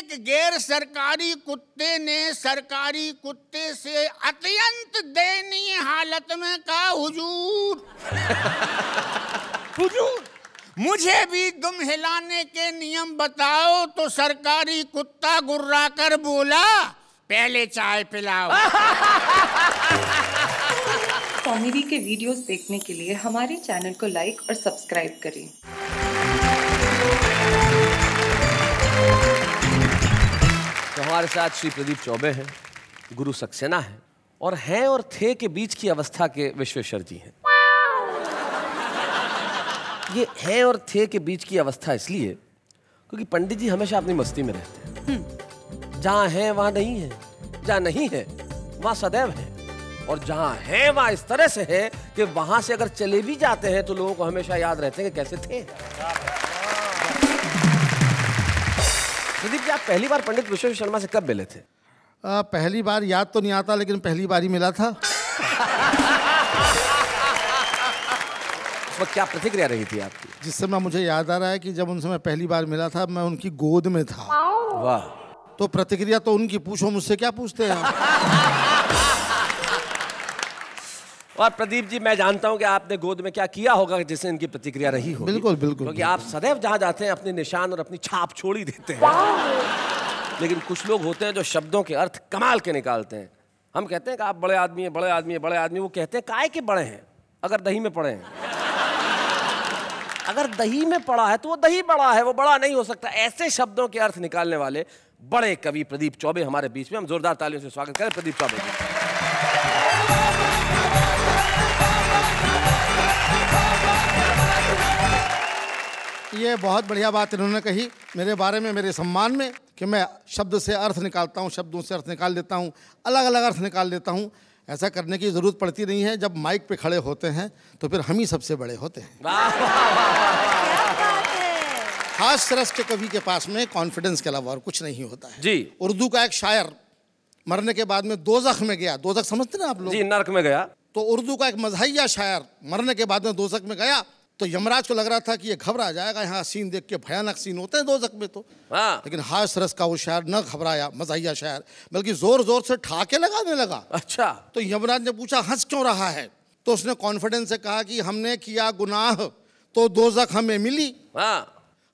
एक गैर सरकारी कुत्ते ने सरकारी कुत्ते से अत्यंत दयनीय हालत में कहा, हुजूर हुजूर मुझे भी दुम हिलाने के नियम बताओ। तो सरकारी कुत्ता गुर्रा कर बोला, पहले चाय पिलाओ। कॉमेडी के वीडियोस देखने के लिए हमारे चैनल को लाइक और सब्सक्राइब करें। तो हमारे साथ श्री प्रदीप चौबे हैं, गुरु सक्सेना है और हैं और थे के बीच की अवस्था के विश्वेश्वर जी हैं। ये हैं और थे के बीच की अवस्था इसलिए क्योंकि पंडित जी हमेशा अपनी मस्ती में रहते हैं। जहाँ है वहाँ नहीं है, जहाँ नहीं है वहाँ सदैव है, और जहाँ है वहाँ इस तरह से है कि वहाँ से अगर चले भी जाते हैं तो लोगों को हमेशा याद रहते हैं कि कैसे थे। प्रदीप जी, आप पहली बार पंडित विश्वेश्वर शर्मा से कब मिले थे? पहली बार याद तो नहीं आता, लेकिन पहली बार ही मिला था। उस वक्त क्या प्रतिक्रिया रही थी आपकी? जिस समय मुझे याद आ रहा है कि जब उनसे मैं पहली बार मिला था, मैं उनकी गोद में था। वाह। तो प्रतिक्रिया तो उनकी, पूछो मुझसे क्या पूछते हैं। और प्रदीप जी, मैं जानता हूं कि आपने गोद में क्या किया होगा जिससे इनकी प्रतिक्रिया रही होगी। बिल्कुल बिल्कुल, क्योंकि आप सदैव जहां जाते हैं अपने निशान और अपनी छाप छोड़ ही देते हैं। लेकिन कुछ लोग होते हैं जो शब्दों के अर्थ कमाल के निकालते हैं। हम कहते हैं कि आप बड़े आदमी हैं, बड़े आदमी हैं, बड़े आदमी। वो कहते हैं काहे के बड़े हैं? अगर दही में पड़े हैं। अगर दही में पड़ा है तो वो दही बड़ा है, वो बड़ा नहीं हो सकता। ऐसे शब्दों के अर्थ निकालने वाले बड़े कवि प्रदीप चौबे हमारे बीच में। हम जोरदार तालियों से स्वागत करें प्रदीप चौबे जी। ये बहुत बढ़िया बात इन्होंने कही मेरे बारे में, मेरे सम्मान में, कि मैं शब्द से अर्थ निकालता हूँ, शब्दों से अर्थ निकाल देता हूँ, अलग अलग अर्थ निकाल देता हूँ। ऐसा करने की ज़रूरत पड़ती नहीं है। जब माइक पे खड़े होते हैं तो फिर हम ही सबसे बड़े होते हैं। खास रस के कवि के पास में कॉन्फिडेंस के अलावा और कुछ नहीं होता है जी। उर्दू का एक शायर मरने के बाद में दोज़ख में गया। दोज़ख समझते ना आप लोग? जी, नर्क में गया। तो उर्दू का एक मज़हिया शायर मरने के बाद में दोज़ख में गया। तो यमराज को लग रहा था कि ये घबरा जाएगा, यहाँ सीन देख के, भयानक सीन होते हैं दोज़ख में तो। लेकिन हास रस का वो शायर न घबराया, मज़हिया शायर, बल्कि जोर जोर से ठाके लगाने लगा। अच्छा। तो यमराज ने पूछा हंस क्यों रहा है? तो उसने कॉन्फिडेंस से कहा कि हमने किया गुनाह तो दोज़ख हमें मिली।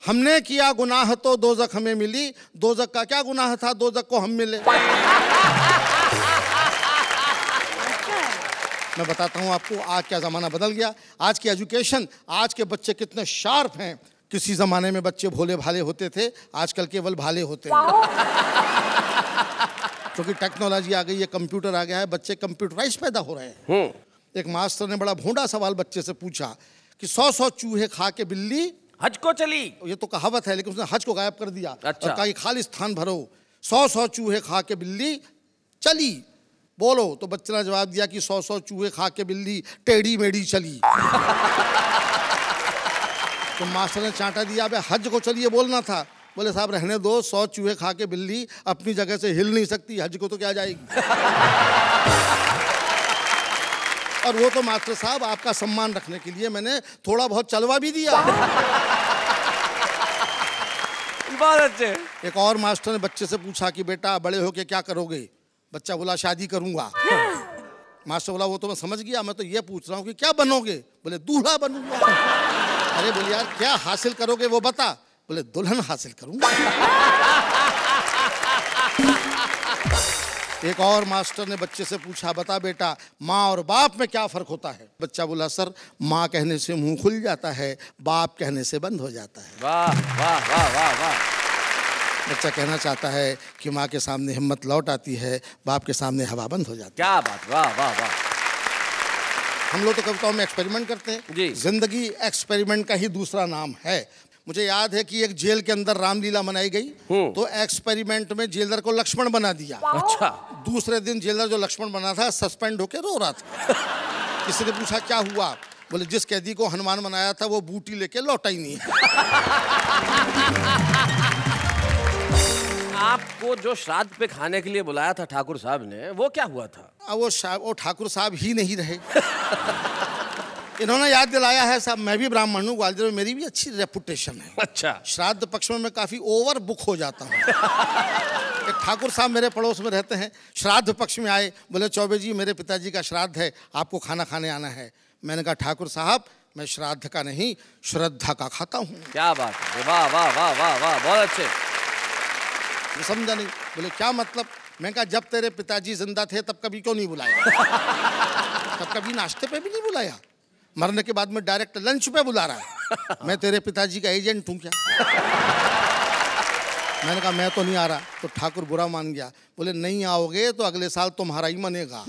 हमने किया गुनाह तो दोज़ख हमें मिली। दोज़ख का क्या गुनाह था, दोज़ख को हम मिले। मैं बताता हूँ आपको आज क्या ज़माना बदल गया। आज की एजुकेशन, आज के बच्चे कितने शार्प हैं। किसी ज़माने में बच्चे भोले भाले होते थे, आजकल केवल भाले होते हैं। क्योंकि टेक्नोलॉजी आ गई है, कंप्यूटर आ गया है, बच्चे कंप्यूटराइज पैदा हो रहे हैं। एक मास्टर ने बड़ा भोंडा सवाल बच्चे से पूछा कि 100 चूहे खा के बिल्ली हज को चली। ये तो कहावत है, लेकिन उसने हज को गायब कर दिया। अच्छा। और कहा कि खालिस्तान भरो, 100 चूहे खा के बिल्ली चली, बोलो। तो बच्चे ने जवाब दिया कि 100 चूहे खा के बिल्ली टेढ़ी मेढ़ी चली। तो मास्टर ने चांटा दिया, अबे हज को चलिए बोलना था। बोले साहब रहने दो, 100 चूहे खा के बिल्ली अपनी जगह से हिल नहीं सकती, हज को तो क्या जाएगी। और वो तो मास्टर साहब आपका सम्मान रखने के लिए मैंने थोड़ा बहुत चलवा भी दिया। बहुत अच्छे। एक और मास्टर ने बच्चे से पूछा कि बेटा बड़े होके क्या करोगे? बच्चा बोला शादी करूंगा। मास्टर बोला वो तो मैं समझ गया, मैं तो ये पूछ रहा हूँ कि क्या बनोगे? बोले दूल्हा बनूंगा। अरे बोले यार क्या हासिल करोगे वो बता। बोले दुल्हन हासिल करूंगा। एक और मास्टर ने बच्चे से पूछा बता बेटा माँ और बाप में क्या फर्क होता है? बच्चा बोला सर माँ कहने से मुंह खुल जाता है, बाप कहने से बंद हो जाता है। वाह वाह वाह वाह वाह। बच्चा कहना चाहता है कि माँ के सामने हिम्मत लौट आती है, बाप के सामने हवा बंद हो जाती है। क्या बात, वाह वाह वाह। हम लोग तो कविताओं में एक्सपेरिमेंट करते हैं जी। जिंदगी एक्सपेरिमेंट का ही दूसरा नाम है। मुझे याद है कि एक जेल के अंदर रामलीला मनाई गई, तो एक्सपेरिमेंट में जेलर को लक्ष्मण बना दिया। अच्छा। दूसरे दिन जेलर जो लक्ष्मण बना था सस्पेंड होकर रो रहा था। किसी ने पूछा क्या हुआ? बोले जिस कैदी को हनुमान बनाया था वो बूटी लेके लौटा ही नहीं। आपको जो श्राद्ध पे खाने के लिए बुलाया था ठाकुर साहब ने, वो क्या हुआ था? वो ठाकुर साहब ही नहीं रहे। इन्होंने याद दिलाया है साहब, मैं भी ब्राह्मण हूँ, ग्वालियर में मेरी भी अच्छी रेपुटेशन है। अच्छा। श्राद्ध पक्ष में मैं काफ़ी ओवर बुक हो जाता हूँ। एक ठाकुर साहब मेरे पड़ोस में रहते हैं, श्राद्ध पक्ष में आए, बोले चौबे जी मेरे पिताजी का श्राद्ध है, आपको खाना खाने आना है। मैंने कहा ठाकुर साहब मैं श्राद्ध का नहीं श्रद्धा का खाता हूँ। क्या बात है, वाह वाह वाह वाह वाह, बहुत अच्छे। समझा नहीं, बोले क्या मतलब? मैं कहा जब तेरे पिताजी जिंदा थे तब कभी क्यों नहीं बुलाया? तब कभी नाश्ते पे भी नहीं बुलाया, मरने के बाद में डायरेक्ट लंच पे बुला रहा है। मैं तेरे पिताजी का एजेंट हूँ क्या? मैंने कहा मैं तो नहीं आ रहा। तो ठाकुर बुरा मान गया, बोले नहीं आओगे तो अगले साल तुम्हारा ही मनेगा।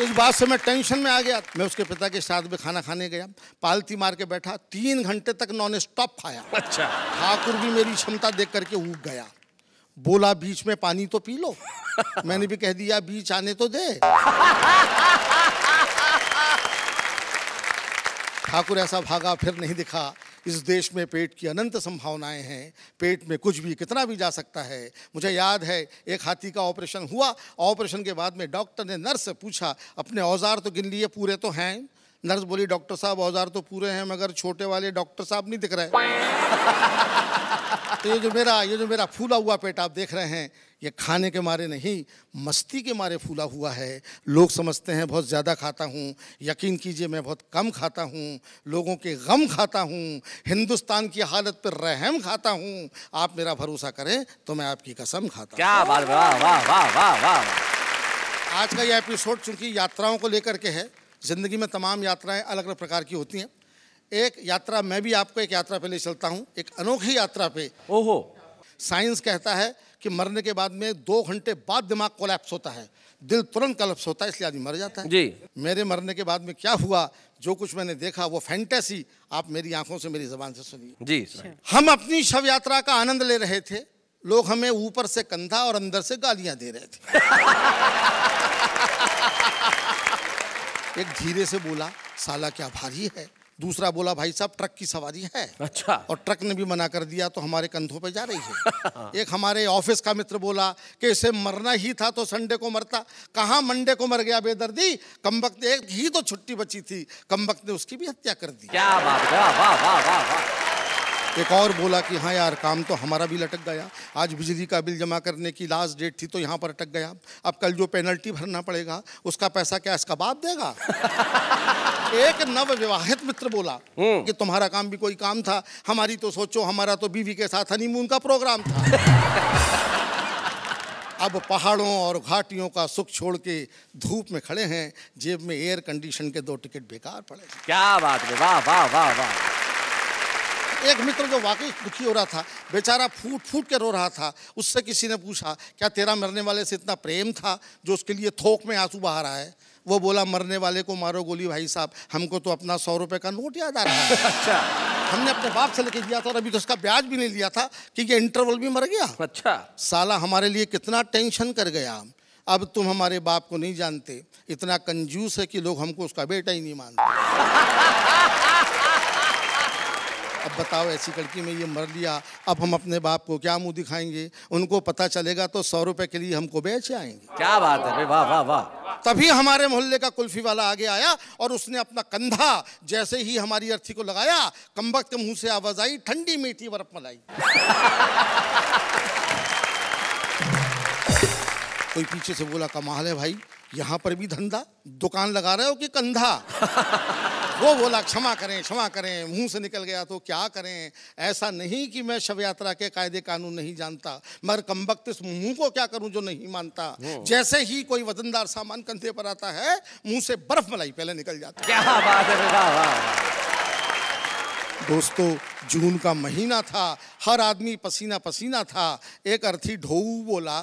इस बात से मैं टेंशन में आ गया। मैं उसके पिता के साथ में खाना खाने गया, पालती मार के बैठा, 3 घंटे तक नॉन स्टॉप खाया। अच्छा। ठाकुर भी मेरी क्षमता देख करके ऊब गया, बोला बीच में पानी तो पी लो। मैंने भी कह दिया बीच आने तो दे। ठाकुर ऐसा भागा फिर नहीं दिखा। इस देश में पेट की अनंत संभावनाएं हैं, पेट में कुछ भी कितना भी जा सकता है। मुझे याद है एक हाथी का ऑपरेशन हुआ, ऑपरेशन के बाद में डॉक्टर ने नर्स से पूछा अपने औजार तो गिन लिए, पूरे तो हैं? नर्स बोली डॉक्टर साहब औजार तो पूरे हैं मगर छोटे वाले डॉक्टर साहब नहीं दिख रहे। तो ये जो मेरा फूला हुआ पेट आप देख रहे हैं, ये खाने के मारे नहीं मस्ती के मारे फूला हुआ है। लोग समझते हैं बहुत ज़्यादा खाता हूँ, यकीन कीजिए मैं बहुत कम खाता हूँ। लोगों के गम खाता हूँ, हिंदुस्तान की हालत पर रहम खाता हूँ। आप मेरा भरोसा करें तो मैं आपकी कसम खाता हूँ। क्या बात, वाह वाह वाह वाह वाह। आज का यह एपिसोड चूंकि यात्राओं को लेकर के है, ज़िंदगी में तमाम यात्राएं अलग अलग प्रकार की होती हैं। एक यात्रा मैं भी आपको एक यात्रा पे ले चलता हूँ, एक अनोखी यात्रा पे। ओहो। साइंस कहता है कि मरने के बाद में 2 घंटे बाद दिमाग कोलैप्स होता है, दिल तुरंत कोलैप्स होता है, इसलिए आदमी मर जाता है। जी। मेरे मरने के बाद में क्या हुआ, जो कुछ मैंने देखा वो फैंटेसी आप मेरी आंखों से मेरी ज़बान से सुनिए। जी। हम अपनी शव यात्रा का आनंद ले रहे थे, लोग हमें ऊपर से कंधा और अंदर से गालियां दे रहे थे। एक धीरे से बोला साला क्या भारी है, दूसरा बोला भाई साहब ट्रक की सवारी है। अच्छा। और ट्रक ने भी मना कर दिया तो हमारे कंधों पे जा रही है। एक हमारे ऑफिस का मित्र बोला कि इसे मरना ही था तो संडे को मरता, कहाँ मंडे को मर गया बेदर्दी, कमबख्त एक ही तो छुट्टी बची थी, कमबख्त ने उसकी भी हत्या कर दी। क्या बात, वाह वाह वाह वाह वाह। एक और बोला कि हाँ यार काम तो हमारा भी लटक गया, आज बिजली का बिल जमा करने की लास्ट डेट थी तो यहाँ पर अटक गया, अब कल जो पेनल्टी भरना पड़ेगा उसका पैसा क्या इसका बाप देगा। एक नव विवाहित मित्र बोला कि तुम्हारा काम भी कोई काम था, हमारी तो सोचो, हमारा तो बीवी के साथ हनीमून का प्रोग्राम था। अब पहाड़ों और घाटियों का सुख छोड़ के धूप में खड़े हैं, जेब में एयर कंडीशन के 2 टिकट बेकार पड़े। क्या बात है, वाह वाह वाह वाह। एक मित्र जो वाकई दुखी हो रहा था, बेचारा फूट फूट के रो रहा था, उससे किसी ने पूछा क्या तेरा मरने वाले से इतना प्रेम था जो उसके लिए थोक में आंसू बहा रहा है? वो बोला मरने वाले को मारो गोली भाई साहब, हमको तो अपना 100 रुपए का नोट याद आ रहा है। अच्छा। हमने अपने बाप से लेके दिया था और अभी तो उसका ब्याज भी नहीं लिया था कि ये इंटरवल भी मर गया। अच्छा। साला हमारे लिए कितना टेंशन कर गया। अब तुम हमारे बाप को नहीं जानते, इतना कंजूस है कि लोग हमको उसका बेटा ही नहीं मानते। अब बताओ ऐसी लड़की में ये मर लिया, अब हम अपने बाप को क्या मुंह दिखाएंगे? उनको पता चलेगा तो 100 रुपए के लिए हमको बेच आएंगे। क्या बात है, वाह वाह वाह। तभी हमारे मोहल्ले का कुल्फी वाला आगे आया और उसने अपना कंधा जैसे ही हमारी अर्थी को लगाया, कमबख्त के मुंह से आवाज आई ठंडी मीठी बर्फ मलाई। कोई पीछे से बोला कमाल है भाई, यहाँ पर भी धंधा, दुकान लगा रहे हो कि कंधा? वो बोला क्षमा करें, मुंह से निकल गया तो क्या करें। ऐसा नहीं कि मैं शव यात्रा के कायदे कानून नहीं जानता, मगर कमबख्त इस मुंह को क्या करूं जो नहीं मानता। जैसे ही कोई वजनदार सामान कंधे पर आता है, मुंह से बर्फ मलाई पहले निकल जाती है। क्या बात है, वाह वाह। दोस्तों जून का महीना था, हर आदमी पसीना पसीना था। एक अर्थी ढोऊ बोला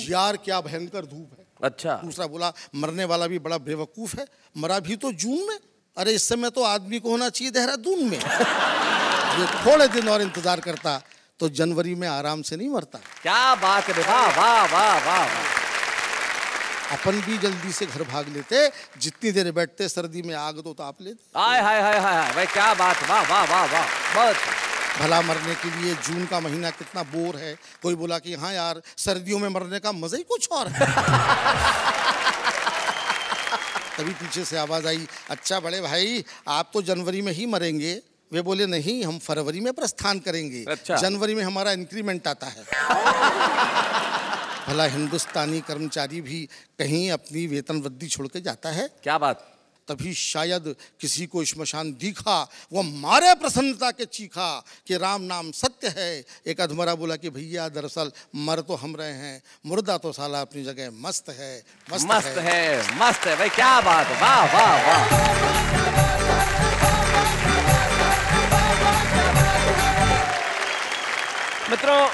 यार क्या भयंकर धूप है। अच्छा। दूसरा बोला मरने वाला भी बड़ा बेवकूफ है, मरा भी तो जून में, अरे इस समय तो आदमी को होना चाहिए देहरादून में। ये थोड़े दिन और इंतजार करता तो जनवरी में आराम से नहीं मरता। क्या बात है, वाह वाह वाह वाह। अपन भी जल्दी से घर भाग लेते, जितनी देर बैठते सर्दी में आग तो ताप लेते। हाय हाय हाय हाय भाई, क्या बात, वाह वाह वाह वाह, बहुत। भला मरने के लिए जून का महीना कितना बोर है। कोई बोला कि हाँ यार सर्दियों में मरने का मजा ही कुछ और है। तभी पीछे से आवाज़ आई, अच्छा बड़े भाई आप तो जनवरी में ही मरेंगे। वे बोले नहीं, हम फरवरी में प्रस्थान करेंगे। अच्छा। जनवरी में हमारा इंक्रीमेंट आता है। भला हिंदुस्तानी कर्मचारी भी कहीं अपनी वेतन वृद्धि छोड़ के जाता है? क्या बात। तभी शायद किसी को श्मशान दिखा, वो मारे प्रसन्नता के चीखा कि राम नाम सत्य है। एक अधमरा बोला कि भैया दरअसल मर तो हम रहे हैं, मुर्दा तो साला अपनी जगह मस्त है। मस्त है भाई, क्या बात है, वाह वाह वाह। मित्रों,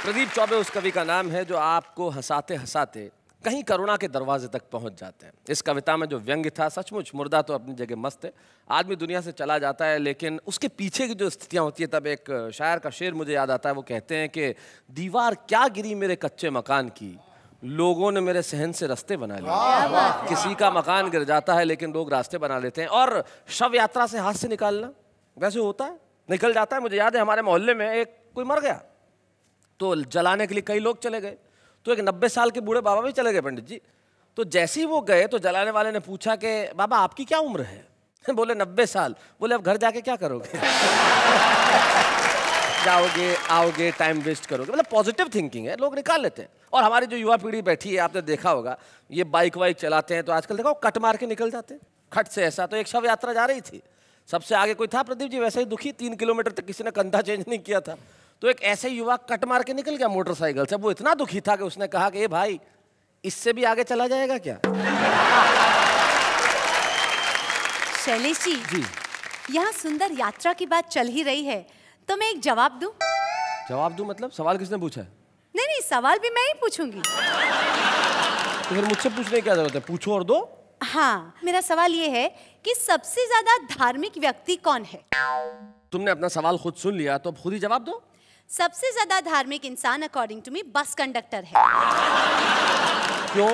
प्रदीप चौबे उस कवि का नाम है जो आपको हंसाते हंसाते कहीं करुणा के दरवाजे तक पहुंच जाते हैं। इस कविता में जो व्यंग्य था, सचमुच मुर्दा तो अपनी जगह मस्त है, आदमी दुनिया से चला जाता है, लेकिन उसके पीछे की जो स्थितियां होती है, तब एक शायर का शेर मुझे याद आता है। वो कहते हैं कि दीवार क्या गिरी मेरे कच्चे मकान की, लोगों ने मेरे सहन से रास्ते बना लिए। किसी का मकान गिर जाता है लेकिन लोग रास्ते बना लेते हैं। और शव यात्रा से हाथ से निकालना वैसे होता है, निकल जाता है। मुझे याद है हमारे मोहल्ले में एक कोई मर गया तो जलाने के लिए कई लोग चले गए, तो एक 90 साल के बूढ़े बाबा भी चले गए पंडित जी। तो जैसे ही वो गए तो जलाने वाले ने पूछा कि बाबा आपकी क्या उम्र है? बोले 90 साल। बोले अब घर जाके क्या करोगे? जाओगे आओगे टाइम वेस्ट करोगे। मतलब पॉजिटिव थिंकिंग है, लोग निकाल लेते हैं। और हमारी जो युवा पीढ़ी बैठी है, आपने देखा होगा, ये बाइक वाइक चलाते हैं तो आजकल देखो कट मार के निकल जाते हैं खट से। ऐसा तो एक शव यात्रा जा रही थी, सबसे आगे कोई था प्रदीप जी वैसे ही दुखी, 3 किलोमीटर तक किसी ने कंधा चेंज नहीं किया था, तो एक ऐसे युवा कट मार के निकल गया मोटरसाइकिल से। वो इतना दुखी था कि उसने कहा कि ए भाई इससे भी आगे चला जाएगा क्या? शैलेश जी, यहाँ सुंदर यात्रा की बात चल ही रही है तो मैं एक जवाब दूं? जवाब दूं मतलब? सवाल किसने पूछा है? नहीं, सवाल भी मैं ही पूछूंगी। तो फिर मुझसे पूछने की क्या जरूरत है, पूछो और दो। हाँ, मेरा सवाल ये है कि सबसे ज्यादा धार्मिक व्यक्ति कौन है? तुमने अपना सवाल खुद सुन लिया तो अब खुद ही जवाब दो। सबसे ज्यादा धार्मिक इंसान according to me bus conductor है। क्यों?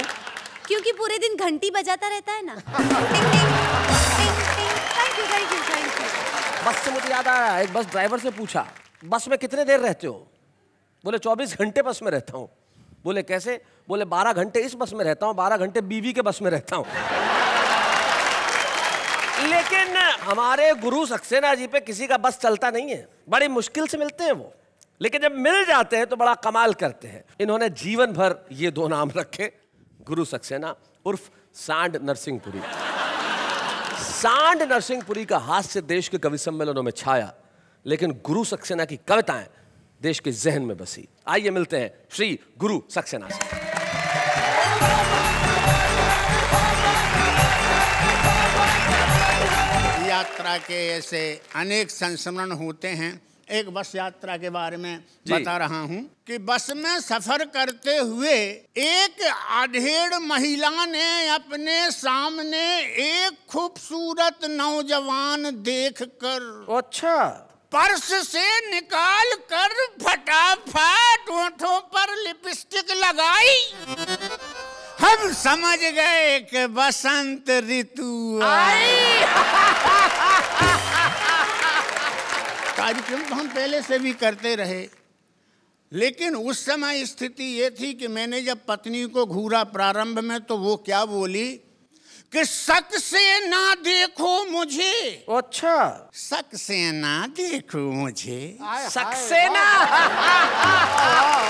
क्योंकि पूरे दिन घंटी बजाता रहता है ना। टिंग टिंग टिंग टिंग। Thank you thank you thank you. बस से मुझे याद आया, एक बस ड्राइवर से पूछा बस में कितने देर रहते हो? बोले 24 घंटे बस में रहता हूँ। बोले कैसे? बोले 12 घंटे इस बस में रहता हूँ, 12 घंटे बीवी के बस में रहता हूँ। लेकिन हमारे गुरु सक्सेना जी पे किसी का बस चलता नहीं है, बड़ी मुश्किल से मिलते हैं वो, लेकिन जब मिल जाते हैं तो बड़ा कमाल करते हैं। इन्होंने जीवन भर ये 2 नाम रखे, गुरु सक्सेना उर्फ सांड नरसिंहपुरी। सांड नरसिंहपुरी का हास्य देश के कवि सम्मेलनों में छाया, लेकिन गुरु सक्सेना की कविताएं देश के जहन में बसी। आइए मिलते हैं श्री गुरु सक्सेना से। यात्रा के ऐसे अनेक संस्मरण होते हैं। एक बस यात्रा के बारे में बता रहा हूं कि बस में सफर करते हुए एक अधेड़ महिला ने अपने सामने एक खूबसूरत नौजवान देखकर अच्छा पर्स से निकाल कर फटाफट होठों पर लिपस्टिक लगाई। हम समझ गए कि बसंत ऋतु आई। कार्यक्रम तो हम पहले से भी करते रहे, लेकिन उस समय स्थिति ये थी कि मैंने जब पत्नी को घूरा प्रारंभ में तो वो क्या बोली कि शक से ना देखो मुझे। अच्छा, शक से ना देखो मुझे। सक्सेना।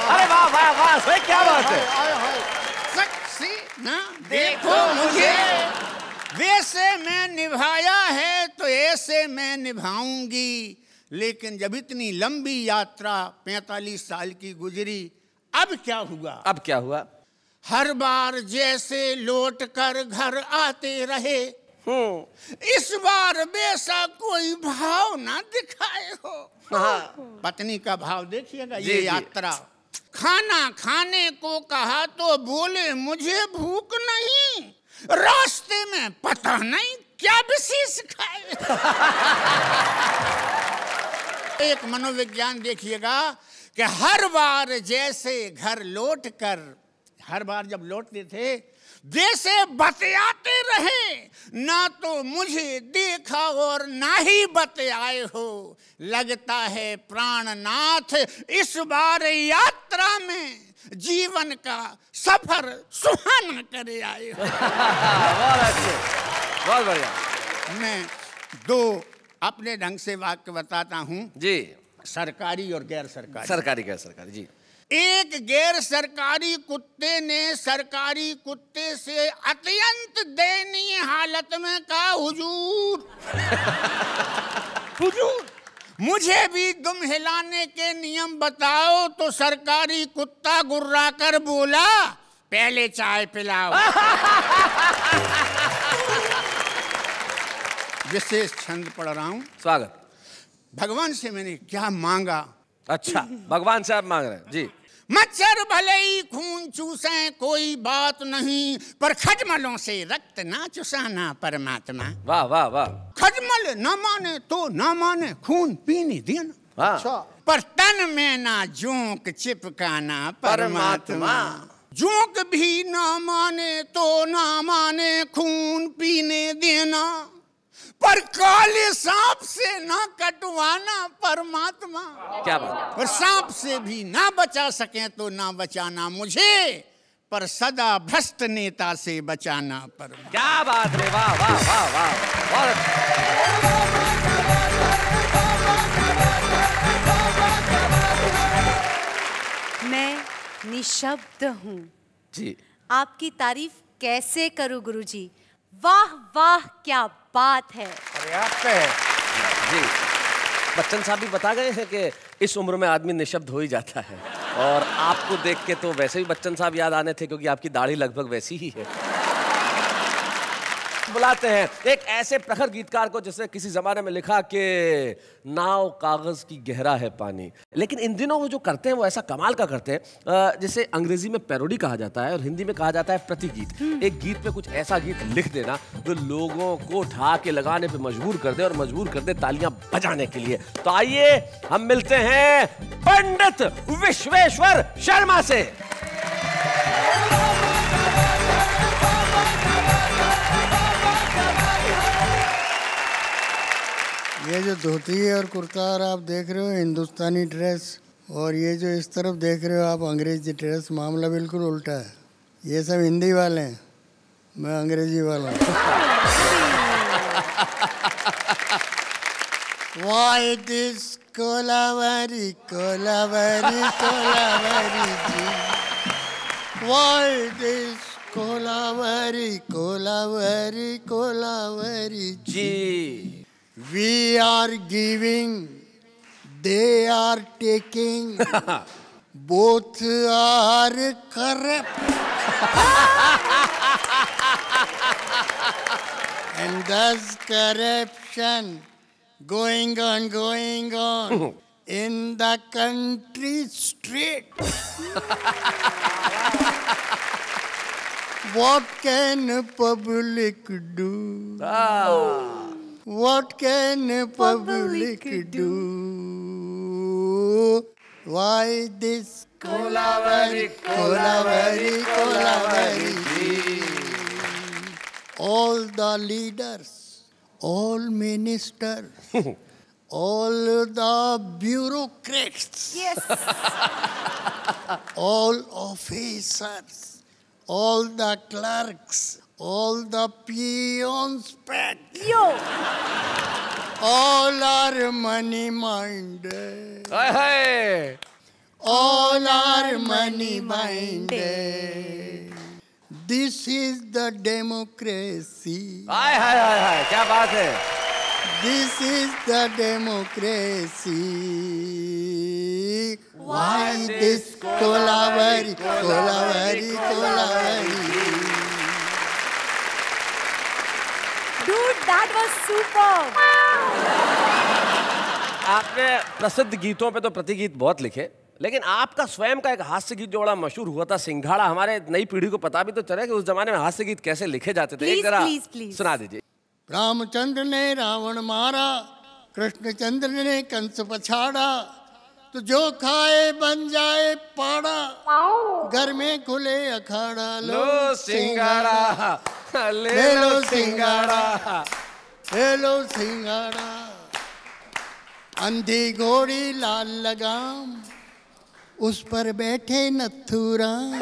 अरे वाह वाह वाह, सही, क्या बात है। शक से ना देखो मुझे, वैसे मैं निभाया है तो ऐसे मैं निभाऊंगी। लेकिन जब इतनी लंबी यात्रा 45 साल की गुजरी, अब क्या हुआ? अब क्या हुआ? हर बार जैसे लौट कर घर आते रहे, इस बार वैसा कोई भाव ना दिखाए हो। पत्नी का भाव देखिएगा। ये यात्रा, खाना खाने को कहा तो बोले मुझे भूख नहीं, रास्ते में पता नहीं क्या विशेष खाए। एक मनोविज्ञान देखिएगा कि हर बार जैसे घर लौट कर, हर बार जब लौटते थे जैसे बतियाते रहे, ना तो मुझे देखा और ना ही बतियाए हो। लगता है प्राणनाथ इस बार यात्रा में जीवन का सफर सुहाना करे आए हो। बहुत बढ़िया। मैं दो अपने ढंग से वाक्य बताता हूँ जी। सरकारी और गैर सरकारी। सरकारी गैर सरकारी जी। एक गैर सरकारी कुत्ते ने सरकारी कुत्ते से अत्यंत दयनीय हालत में कहा, हुजूर हुजूर मुझे भी दुम हिलाने के नियम बताओ। तो सरकारी कुत्ता गुर्रा कर बोला, पहले चाय पिलाओ। विशेष छंद पढ़ रहा हूँ। स्वागत। भगवान से मैंने क्या मांगा? अच्छा, भगवान से आप मांग रहे हैं जी। मच्छर भले ही खून चूसे कोई बात नहीं, पर खजमलों से रक्त ना चुसाना परमात्मा। वाह वाह वाह। खजमल न माने तो न माने, खून पीने देना। अच्छा। पर तन में ना जोंक चिपकाना परमात्मा। जोंक भी ना माने तो ना माने, खून पीने देना। पर काले सांप से ना कटवाना परमात्मा। क्या बात। और सांप से भी ना बचा सके तो ना बचाना मुझे, पर सदा भ्रष्ट नेता से बचाना परमात्मा। क्या बात है, वाह वाह वाह वाह। बहुत मैं निशब्द हूँ जी। आपकी तारीफ कैसे करूँ गुरुजी? वाह वाह क्या बात है। पर्याप्त है जी। बच्चन साहब भी बता गए हैं कि इस उम्र में आदमी निशब्द हो ही जाता है, और आपको देख के तो वैसे भी बच्चन साहब याद आने थे, क्योंकि आपकी दाढ़ी लगभग वैसी ही है। बुलाते हैं एक ऐसे प्रखर गीतकार को जिसने किसी जमाने में लिखा कि नाव कागज की गहरा है पानी, लेकिन इन दिनों वो जो करते हैं वो ऐसा कमाल का करते हैं, जिसे अंग्रेजी में पैरोडी कहा जाता है और हिंदी में कहा जाता है प्रतिगीत। एक गीत पे कुछ ऐसा गीत लिख देना जो लोगों को ढा के लगाने पे मजबूर कर दे, और मजबूर कर दे तालियां बजाने के लिए। तो आइए हम मिलते हैं पंडित विश्वेश्वर शर्मा से। ये जो धोती और कुर्ता और आप देख रहे हो हिंदुस्तानी ड्रेस, और ये जो इस तरफ देख रहे हो आप अंग्रेजी ड्रेस, मामला बिल्कुल उल्टा है। ये सब हिंदी वाले हैं, मैं अंग्रेजी वाला हूँ। Why this Kolaveri Kolaveri Kolaveri ji? Why this Kolaveri Kolaveri Kolaveri ji? We are giving, they are taking, both are corrupt. And thus corruption going on in the country straight. What can public do? What can public do? Why this Kolavari, Kolavari, Kolavari? All the leaders, all ministers, all the bureaucrats, Yes. all officers, all the clerks, all the peons, Yo. all are money minded. Hi hi. All are money minded. This is the democracy. हाय हाय हाय हाय, क्या बात है। This is the democracy. Why this Kolavari, Kolavari, Kolavari? Dude, that was super. आपने प्रसिद्ध गीतों पे तो प्रतिगीत बहुत लिखे, लेकिन आपका स्वयं का एक हास्य गीत जो बड़ा मशहूर हुआ था, सिंघाड़ा, हमारे नई पीढ़ी को पता भी तो चले कि उस जमाने में हास्य गीत कैसे लिखे जाते थे। एक जरा Please. सुना दीजिए। रामचंद्र ने रावण मारा, कृष्णचंद्र ने कंस पछाड़ा, तो जो खाए बन जाए पाड़ा, घर में खुले अखाड़ा। लो सिंघाड़ा, ले लो सिंघाड़ा, ले लो सिंघाड़ा। अंधी घोड़ी लाल लगाम, उस पर बैठे नथुराम।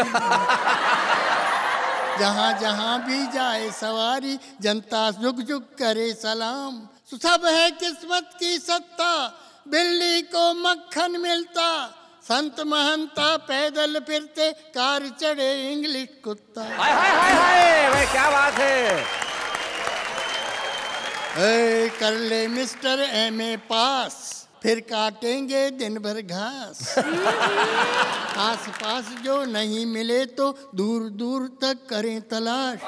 जहाँ जहाँ भी जाए सवारी जनता झुक झुक करे सलाम। सब है किस्मत की सत्ता, बिल्ली को मक्खन मिलता, संत महंता पैदल फिरते, कार चढ़े इंग्लिश कुत्ता। हाय हाय हाय हाय, भाई क्या बात है। कर ले मिस्टर MA पास, फिर काटेंगे दिन भर घास। आस पास जो नहीं मिले तो दूर दूर तक करें तलाश।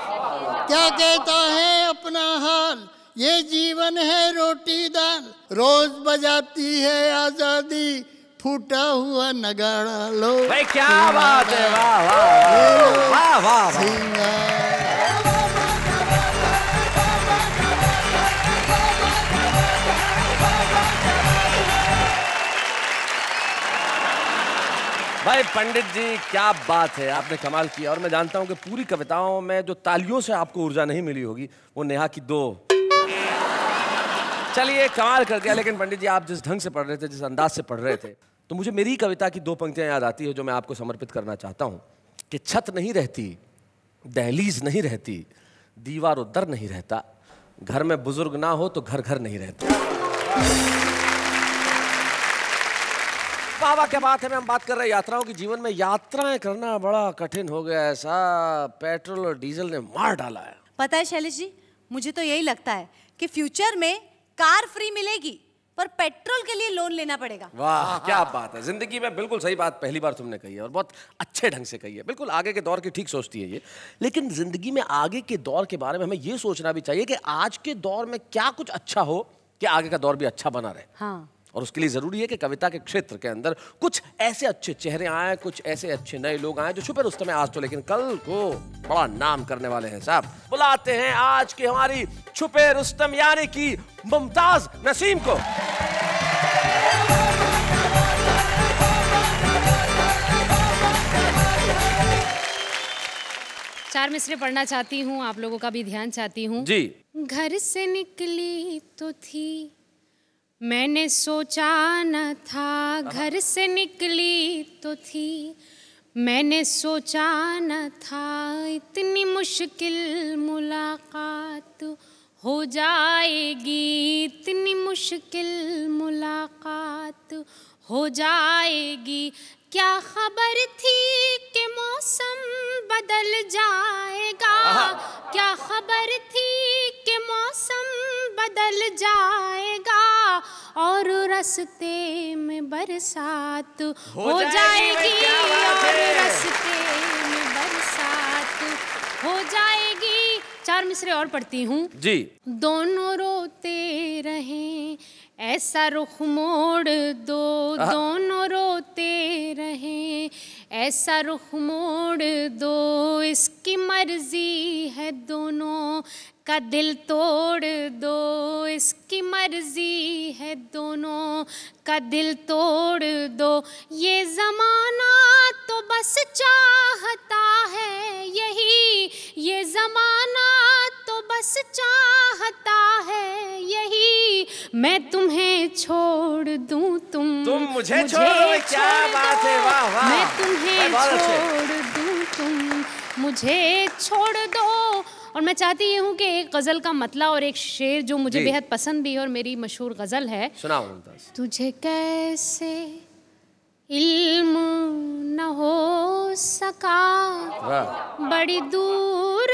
क्या कहता है अपना हाल, ये जीवन है रोटी दाल। रोज बजाती है आजादी, फूटा हुआ नगाड़ा लो। भाई क्या बात है, वाह वाह वाह वाह वाह। भाई पंडित जी क्या बात है, आपने कमाल किया। और मैं जानता हूं कि पूरी कविताओं में जो तालियों से आपको ऊर्जा नहीं मिली होगी वो नेहा की 2। चलिए कमाल कर दिया। लेकिन पंडित जी आप जिस ढंग से पढ़ रहे थे, जिस अंदाज से पढ़ रहे थे, तो मुझे मेरी कविता की 2 पंक्तियां याद आती है जो मैं आपको समर्पित करना चाहता हूं कि छत नहीं रहती, दहलीज नहीं रहती, दीवार और दर नहीं रहता, घर में बुजुर्ग ना हो तो घर घर नहीं रहता। वाह क्या बात है। मैं हम बात कर रहे हैं यात्राओं की। जीवन में यात्राएं करना बड़ा कठिन हो गया है साहब, पेट्रोल और डीजल ने मार डाला है। पता है शैलेश जी, मुझे तो यही लगता है कि फ्यूचर में कार फ्री मिलेगी पर पेट्रोल के लिए लोन लेना पड़ेगा। वाह क्या बात है। जिंदगी में बिल्कुल सही बात पहली बार तुमने कही है और बहुत अच्छे ढंग से कही है। बिल्कुल आगे के दौर की ठीक सोचती है ये। लेकिन जिंदगी में आगे के दौर के बारे में हमें ये सोचना भी चाहिए कि आज के दौर में क्या कुछ अच्छा हो कि आगे का दौर भी अच्छा बना रहे। हाँ। और उसके लिए जरूरी है कि कविता के क्षेत्र के अंदर कुछ ऐसे अच्छे चेहरे आए, कुछ ऐसे अच्छे नए लोग आए जो छुपे रुस्तम में आज तो लेकिन कल को बड़ा नाम करने वाले हैं साहब। बुलाते हैं आज की हमारी छुपे रुस्तम यानी कि मुमताज नसीम को। चार मिसरे पढ़ना चाहती हूँ, आप लोगों का भी ध्यान चाहती हूँ जी। घर से निकली तो थी, मैंने सोचा न था। घर से निकली तो थी, मैंने सोचा न था। इतनी मुश्किल मुलाकात हो जाएगी, इतनी मुश्किल मुलाकात हो जाएगी। क्या खबर थी कि मौसम बदल जाएगा, क्या खबर थी कि मौसम बदल जाएगा और रास्ते में बरसात हो जाएगी, और रास्ते में बरसात हो जाएगी। चार मिसरे और पढ़ती हूँ जी। दोनों रोते रहें, ऐसा रुख मोड़ दो, दोनों रोते रहें, ऐसा रुख मोड़ दो। इसकी मर्जी है दोनों का दिल तोड़ दो, इसकी मर्जी है दोनों का दिल तोड़ दो। ये ज़माना तो बस चाहता है यही, ये ज़माना तो बस चाहता है यही। मैं तुम्हें छोड़ दूं, तुम मुझे छोड़ो। क्या बात है, वाह वाह। मैं तुम्हें छोड़ दूं, तुम मुझे छोड़ दो। और मैं चाहती हूँ कि एक गज़ल का मतला और एक शेर जो मुझे बेहद पसंद भी है और मेरी मशहूर गज़ल है। सुनाओ मुमताज। तुझे कैसे इल्म न हो सका, बड़ी दूर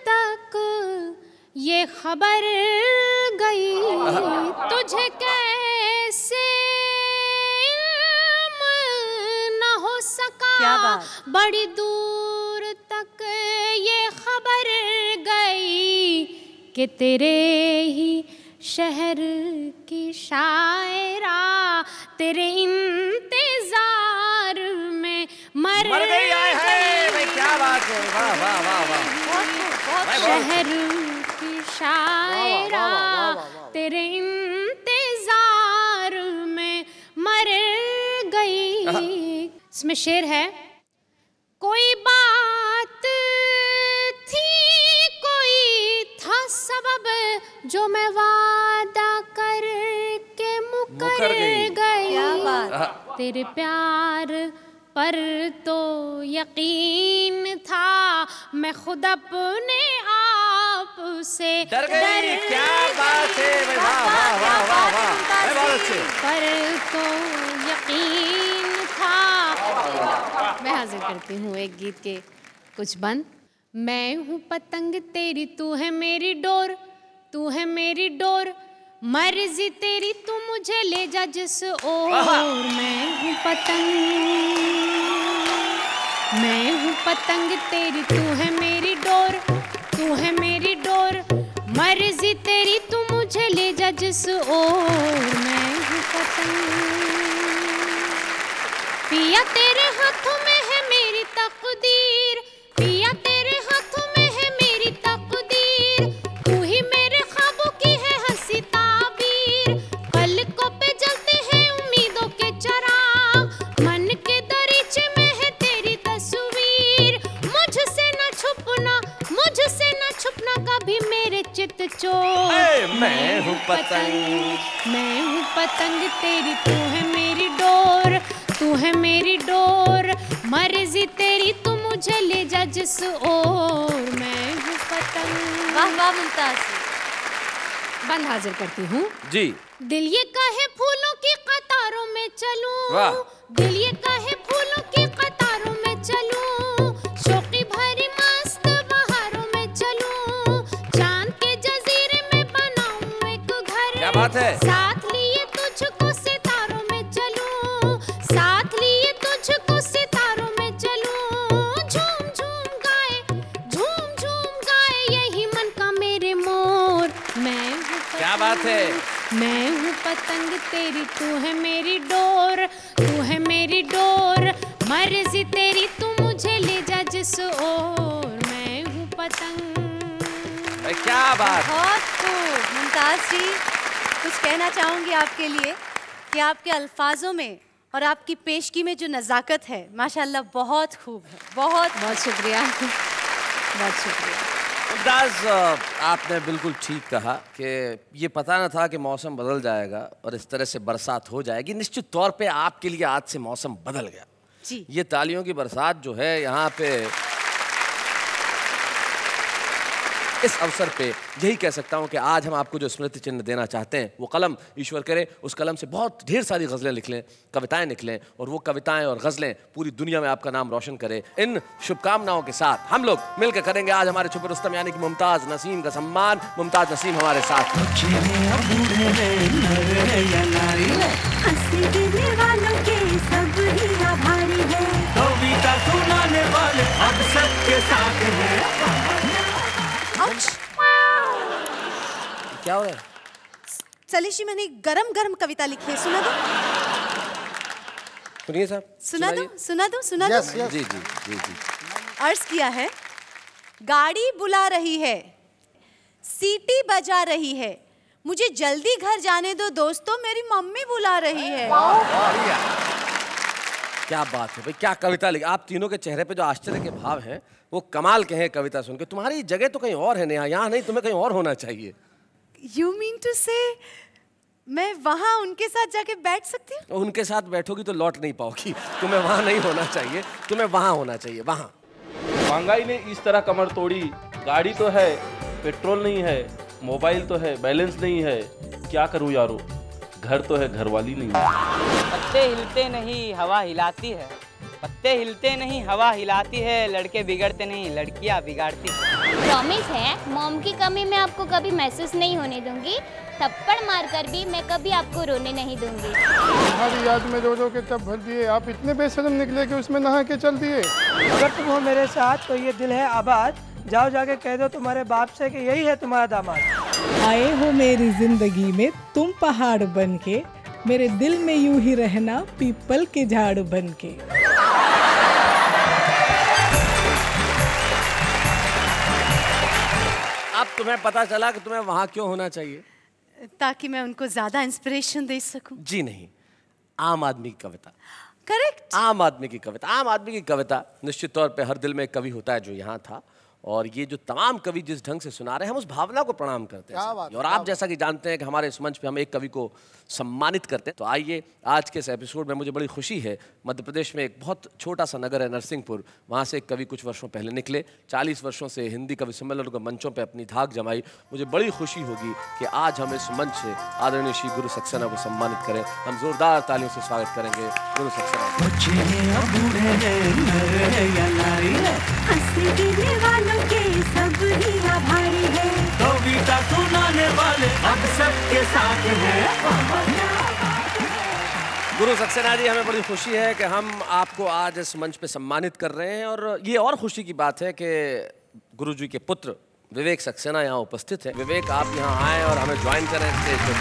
तक ये खबर गई। तुझे कैसे इल्म न हो सका, क्या बात? बड़ी दूर तक ये खबर गई कि तेरे ही शहर की शायरा तेरे इंतजार में मर गई। भाई क्या बात है, वाह वाह वाह वाह। शहर की शायरा तेरे इंतजार में मर गई। इसमें शेर है, कोई बात थी, कोई था सबब जो मैं वादा करके मुकर गई। क्या बात? तेरे प्यार पर तो यकीन था मैं खुद अपने आप से डर गई। क्या बात है, वाह वाह वाह वाह वाह, बहुत अच्छे। पर तो यकीन था। मैं हाजिर करती हूँ एक गीत के कुछ बंद। मैं हूँ पतंग तेरी, तू है मेरी डोर, तू है मेरी डोर, मर्जी तेरी, तू मुझे ले जा जिस ओर। मैं हूँ पतंग, मैं हूँ पतंग तेरी, तू है मेरी डोर, तू है मेरी डोर, मर्जी तेरी, तू मुझे ले जा जिस ओर। मैं हूँ पतंग, पिया तेरे हाथों में है मेरी तकदीर, पिया तेरे हाथों में है मेरी तकदीर, तू ही मेरे ख्वाबों की है हंसी ताबीर। पलकों पे जलते हैं उम्मीदों के चिराग, मन के दरीचे में है तेरी तस्वीर। मुझसे न छुपना, मुझसे न छुपना कभी मेरे चित चोर। मैं हूँ पतंग, मैं हूँ पतंग तेरी, तू है मेरी डोर, तू है मेरी डोर, मर्जी तेरी, तू मुझे ले जा जिस ओर। मैं हूँ पतंग। वाह वाह मुमताज। बंद हाजिर करती हूँ जी। दिल ये कहे फूलों की कतारों में चलूं, वाह। दिल ये कहे फूलों की कतारों में चलूं, शौकी भरी मस्त बहारों में चलूं, चांद के जजीरे में बनाऊं एक घर। क्या बात है। साथ लिए तुझको सितारों में चलूं, साथ लिए तुझको सितारों में चलूं, झूम झूम गाए, झूम झूम गाए यही मन का मेरे मोर। मैं हूँ क्या बात है। मैं हूँ पतंग तेरी, तू है मेरी डोर, तू है मेरी डोर, मर्जी तेरी, तू मुझे ले जा जिस ओर। मैं हूँ पतंग। क्या बात। बहुत खूब मुमताज जी, कुछ कहना चाहूँगी आपके लिए कि आपके अल्फाजों में और आपकी पेशगी में जो नज़ाकत है माशाल्लाह बहुत खूब है। बहुत बहुत शुक्रिया, बहुत शुक्रिया। मुमताज, आपने बिल्कुल ठीक कहा कि ये पता न था कि मौसम बदल जाएगा और इस तरह से बरसात हो जाएगी। निश्चित तौर पे आपके लिए आज से मौसम बदल गया जी। ये तालियों की बरसात जो है यहाँ पे, इस अवसर पे यही कह सकता हूँ कि आज हम आपको जो स्मृति चिन्ह देना चाहते हैं वो कलम, ईश्वर करे उस कलम से बहुत ढेर सारी गज़लें लिख लें, कविताएं निकलें और वो कविताएं और गज़लें पूरी दुनिया में आपका नाम रोशन करें। इन शुभकामनाओं के साथ हम लोग मिलकर करेंगे आज हमारे छुपे रुस्तम यानी कि मुमताज़ नसीम का सम्मान। मुमताज़ नसीम हमारे साथ। क्या हो रहा है? सलीशी, मैंने गरम गरम कविता लिखी है, सुना दो। सुनिए साहब, सुना दो, सुना दो, सुना दो। जी जी जी जी। अर्ज किया है, गाड़ी बुला रही है, सीटी बजा रही है, मुझे जल्दी घर जाने दो दोस्तों, मेरी मम्मी बुला रही है। क्या बात है भाई, क्या कविता लिखी। आप तीनों के चेहरे पे जो आश्चर्य के भाव हैं वो कमाल के हैं कविता सुन के। तुम्हारी जगह तो कहीं और है नेहा, यहाँ नहीं, तुम्हें कहीं और होना चाहिए। You mean to say मैं वहाँ उनके साथ जाके बैठ सकती हूँ? उनके साथ बैठोगी तो लौट नहीं पाओगी। तुम्हें वहाँ नहीं होना चाहिए, तुम्हें वहाँ होना चाहिए, वहाँ। महंगाई ने इस तरह कमर तोड़ी, गाड़ी तो है पेट्रोल नहीं है, मोबाइल तो है बैलेंस नहीं है, क्या करूँ यारो, घर तो है घरवाली नहीं है। पत्ते हिलते नहीं हवा हिलाती है, पत्ते हिलते नहीं हवा हिलाती है, लड़के बिगड़ते नहीं लड़कियाँ बिगाड़ती है। प्रॉमिस है मॉम की कमी मैं आपको कभी महसूस नहीं होने दूंगी, थप्पड़ मारकर भी मैं कभी आपको रोने नहीं दूंगी। तुम्हारी याद में रो रो के तब भर दिए, आप इतने बेशर्म निकले कि उसमें नहा के चल दिए। अगर तुम हो मेरे साथ तो ये दिल है आबाद, जाओ जाके कह दो तुम्हारे बाप से कि यही है तुम्हारा दामाद। आए हो मेरी जिंदगी में तुम पहाड़ बन के, मेरे दिल में यूं ही रहना पीपल के झाड़ बन के। अब तुम्हें पता चला कि तुम्हें वहाँ क्यों होना चाहिए, ताकि मैं उनको ज्यादा इंस्पिरेशन दे सकूं। जी नहीं, आम आदमी की कविता। करेक्ट। आम आदमी की कविता, आम आदमी की कविता। निश्चित तौर पे हर दिल में एक कवि होता है जो यहाँ था और ये जो तमाम कवि जिस ढंग से सुना रहे हैं हम उस भावना को प्रणाम करते हैं और आप जैसा कि जानते हैं कि हमारे इस मंच पे हम एक कवि को सम्मानित करते हैं। तो आइए आज के इस एपिसोड में मुझे बड़ी खुशी है, मध्य प्रदेश में एक बहुत छोटा सा नगर है नरसिंहपुर, वहाँ से एक कवि कुछ वर्षों पहले निकले, 40 वर्षों से हिंदी कवि सम्मेलन के मंचों पर अपनी धाक जमाई। मुझे बड़ी खुशी होगी कि आज हम इस मंच से आदरणीय श्री गुरु सक्सेना को सम्मानित करें। हम जोरदार तालियों से स्वागत करेंगे गुरु सक्सेना। कविता सुनाने वाले अब सबके साथ हैं। गुरु सक्सेना जी, हमें बड़ी खुशी है कि हम आपको आज इस मंच पे सम्मानित कर रहे हैं और ये और खुशी की बात है कि गुरु जी के पुत्र विवेक सक्सेना यहाँ उपस्थित हैं। विवेक, आप यहाँ आए और हमें ज्वाइन करें स्टेज पर।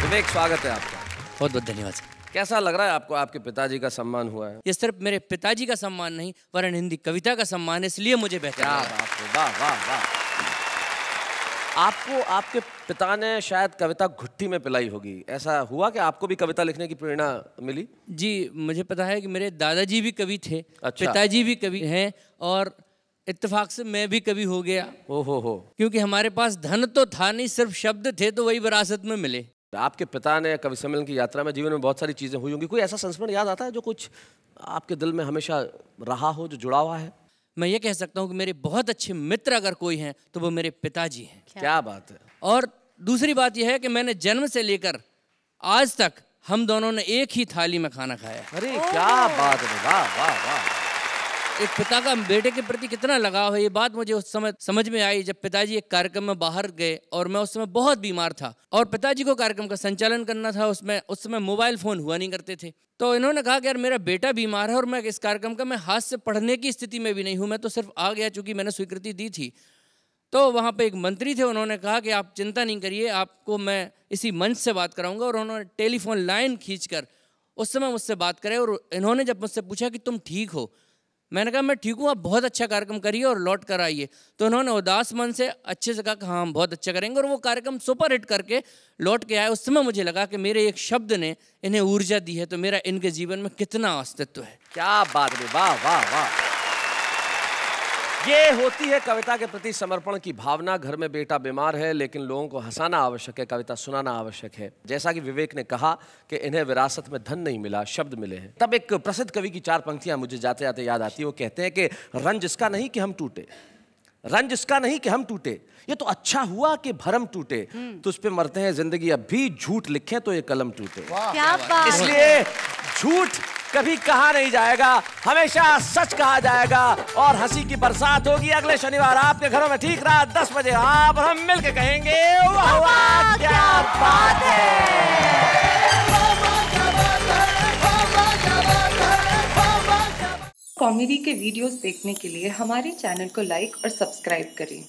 विवेक, स्वागत है आपका। बहुत बहुत धन्यवाद। कैसा लग रहा है आपको, आपके पिताजी का सम्मान हुआ है? ये सिर्फ मेरे पिताजी का सम्मान नहीं वरन हिंदी कविता का सम्मान है, इसलिए मुझे बेहतर लगा। वाह वाह वाह। आपको आपके पिता ने शायद कविता घुट्टी में पिलाई होगी, ऐसा हुआ कि आपको भी कविता लिखने की प्रेरणा मिली? जी, मुझे पता है कि मेरे दादाजी भी कवि थे। अच्छा। पिताजी भी कवि हैं और इत्तेफाक से मैं भी कवि हो गया। हो क्योंकि हमारे पास धन तो था नहीं, सिर्फ शब्द थे तो वही विरासत में मिले। आपके पिता ने कवि सम्मेलन की यात्रा में जीवन में बहुत सारी चीज़ें हुई होंगी, कोई ऐसा संस्मरण याद आता है जो कुछ आपके दिल में हमेशा रहा हो, जो जुड़ा हुआ है? मैं ये कह सकता हूँ कि मेरे बहुत अच्छे मित्र अगर कोई हैं तो वो मेरे पिताजी हैं। क्या बात है। और दूसरी बात यह है कि मैंने जन्म से लेकर आज तक हम दोनों ने एक ही थाली में खाना खाया। अरे क्या बात है, वाह वाह वाह। एक पिता का बेटे के प्रति कितना लगाव है, ये बात मुझे उस समय समझ में आई जब पिताजी एक कार्यक्रम में बाहर गए और मैं उस समय बहुत बीमार था और पिताजी को कार्यक्रम का संचालन करना था। उस समय मोबाइल फ़ोन हुआ नहीं करते थे, तो इन्होंने कहा कि यार मेरा बेटा बीमार है और मैं इस कार्यक्रम का मैं हाथ से पढ़ने की स्थिति में भी नहीं हूँ, मैं तो सिर्फ आ गया चूँकि मैंने स्वीकृति दी थी। तो वहाँ पे एक मंत्री थे, उन्होंने कहा कि आप चिंता नहीं करिए, आपको मैं इसी मंच से बात कराऊंगा। और उन्होंने टेलीफोन लाइन खींचकर उस समय मुझसे बात करे और इन्होंने जब मुझसे पूछा कि तुम ठीक हो, मैंने कहा मैं ठीक हूँ, आप बहुत अच्छा कार्यक्रम करिए और लौट कर आइए। तो उन्होंने उदास मन से अच्छे से कहा कि हाँ हम बहुत अच्छा करेंगे और वो कार्यक्रम सुपर हिट करके लौट के आए। उस समय मुझे लगा कि मेरे एक शब्द ने इन्हें ऊर्जा दी है, तो मेरा इनके जीवन में कितना अस्तित्व है। क्या बात है, वाह वाह वाह। ये होती है कविता के प्रति समर्पण की भावना। घर में बेटा बीमार है लेकिन लोगों को हंसाना आवश्यक है, कविता सुनाना आवश्यक है। जैसा कि विवेक ने कहा कि इन्हें विरासत में धन नहीं मिला, शब्द मिले हैं। तब एक प्रसिद्ध कवि की 4 पंक्तियां मुझे जाते जाते याद आती है। वो कहते हैं कि रंज इसका नहीं कि हम टूटे, रंज इसका नहीं कि हम टूटे, ये तो अच्छा हुआ कि भरम टूटे, तुझ पे मरते हैं जिंदगी अब भी, झूठ लिखे तो ये कलम टूटे। क्या बात। इसलिए झूठ कभी कहा नहीं जाएगा, हमेशा सच कहा जाएगा और हंसी की बरसात होगी अगले शनिवार आपके घरों में ठीक रात 10 बजे। आप और हम मिलके कहेंगे वाह वाह क्या बात है। कॉमेडी के वीडियोस देखने के लिए हमारे चैनल को लाइक और सब्सक्राइब करें।